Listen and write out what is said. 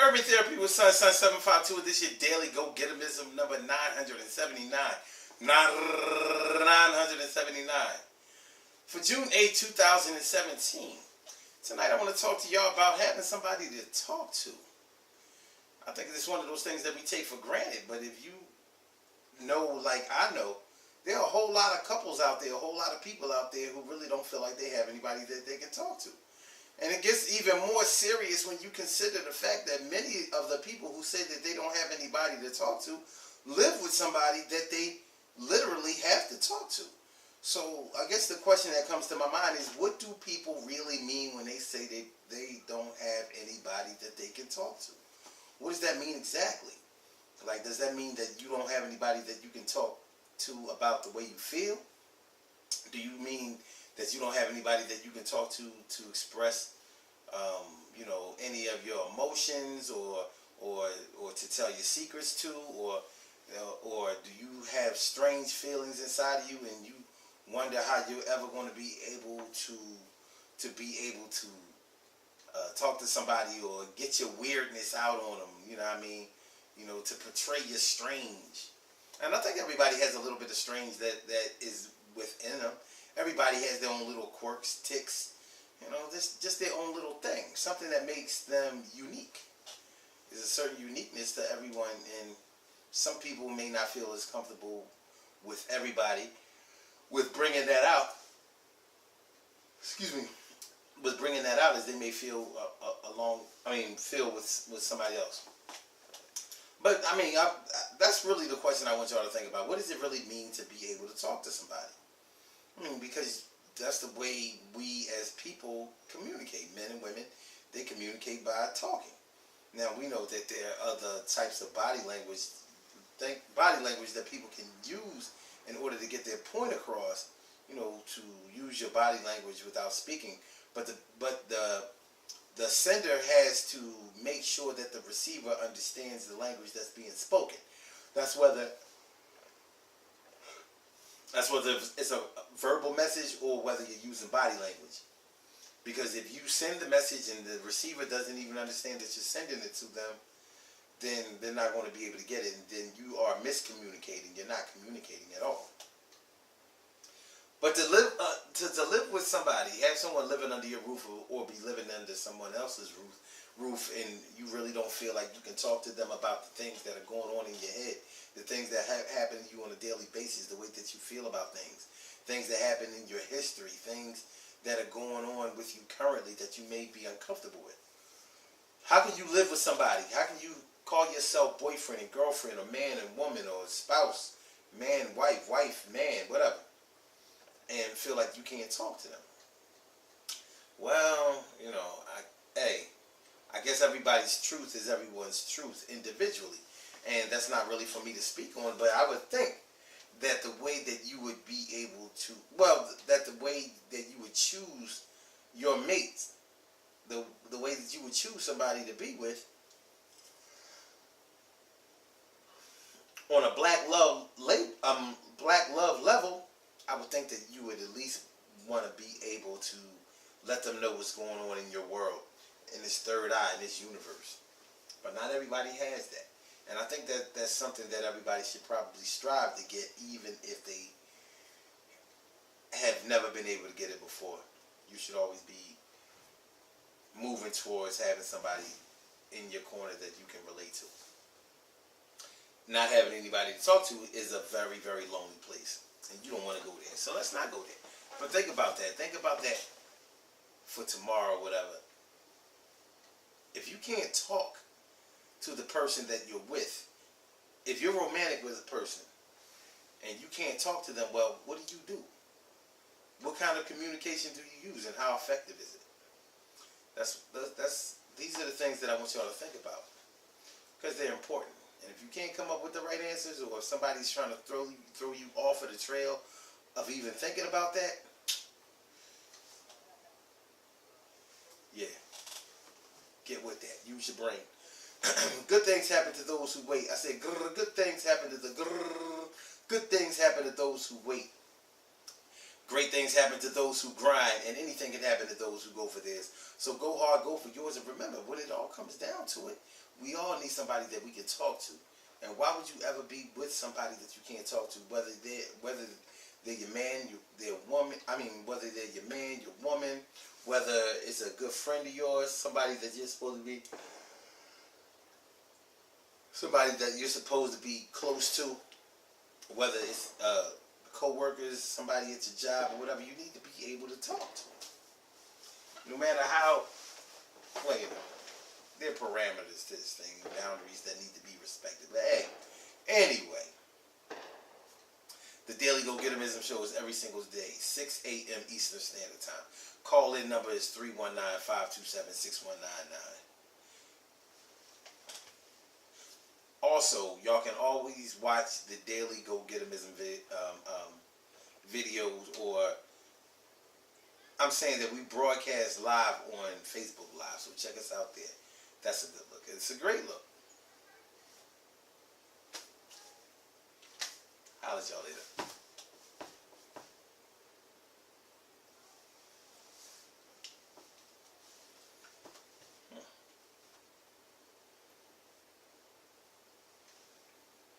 Urban Therapy with Sun 752. This your daily go getimism number 979. 979. For June 8, 2017. Tonight I want to talk to y'all about having somebody to talk to. I think it's one of those things that we take for granted, but if you know, like I know, there are a whole lot of couples out there, a whole lot of people out there who really don't feel like they have anybody that they can talk to. And it gets even more serious when you consider the fact that many of the people who say that they don't have anybody to talk to live with somebody that they literally have to talk to. So I guess the question that comes to my mind is, what do people really mean when they say they don't have anybody that they can talk to? What does that mean exactly? Like, does that mean that you don't have anybody that you can talk to about the way you feel? Do you mean that you don't have anybody that you can talk to express, any of your emotions or to tell your secrets to, or do you have strange feelings inside of you and you wonder how you're ever going to be able to talk to somebody or get your weirdness out on them? You know what I mean? To portray your strange. And I think everybody has a little bit of strange that is within them. Everybody has their own little quirks, ticks, just their own little thing. Something that makes them unique. There's a certain uniqueness to everyone, and some people may not feel as comfortable with everybody with bringing that out. With bringing that out as they may feel feel with somebody else. But that's really the question I want y'all to think about. What does it really mean to be able to talk to somebody? Because that's the way we as people communicate. Men and women, they communicate by talking. Now we know that there are other types of body language that people can use in order to get their point across. To use your body language without speaking. But the sender has to make sure that the receiver understands the language that's being spoken. That's whether it's a verbal message or whether you're using body language. Because if you send the message and the receiver doesn't even understand that you're sending it to them, then they're not going to be able to get it, and then you are miscommunicating. You're not communicating at all. But to live with somebody, have someone living under your roof, or be living under someone else's roof, and you really don't feel like you can talk to them about the things that are going on in your head, the things that happen to you on a daily basis, the way that you feel about things that happen in your history, things that are going on with you currently that you may be uncomfortable with. How can you live with somebody? How can you call yourself boyfriend and girlfriend, or man and woman, or spouse, man, wife, man, whatever, and feel like you can't talk to them? Well, I guess everybody's truth is everyone's truth individually, and that's not really for me to speak on, but I would think that the way that you would be able to, that the way that you would choose your mates, the way that you would choose somebody to be with, on a black love level, I would think that you would at least want to be able to let them know what's going on in your world, in this third eye, in this universe. But not everybody has that. And I think that that's something that everybody should probably strive to get, even if they have never been able to get it before. You should always be moving towards having somebody in your corner that you can relate to. Not having anybody to talk to is a very, very lonely place. And you don't want to go there. So let's not go there. But think about that. Think about that for tomorrow or whatever. If you can't talk to the person that you're with, if you're romantic with a person and you can't talk to them, well, what do? What kind of communication do you use, and how effective is it? These are the things that I want y'all to think about, because they're important. And if you can't come up with the right answers, or if somebody's trying to throw you off of the trail of even thinking about that, yeah, get with that. Use your brain. Good things happen to those who wait. I said good things happen to good things happen to those who wait. Great things happen to those who grind, and anything can happen to those who go for theirs. So go hard, go for yours, and remember, when it all comes down to it, We all need somebody that we can talk to. And why would you ever be with somebody that you can't talk to, whether they're your man, their woman, whether they're your man, your woman, whether it's a good friend of yours, somebody that you're supposed to be close to, whether it's co-workers, somebody at your job, or whatever, you need to be able to talk to them. No matter how, well, you know, there are parameters to this thing, boundaries that need to be respected. But hey, anyway, the Daily Go Getimism show is every single day, 6 a.m. Eastern Standard Time. Call-in number is 319-527-6199. Also, y'all can always watch the Daily Go Getimism videos, or I'm saying that we broadcast live on Facebook Live, so check us out there. That's a good look. It's a great look. I'll let y'all later.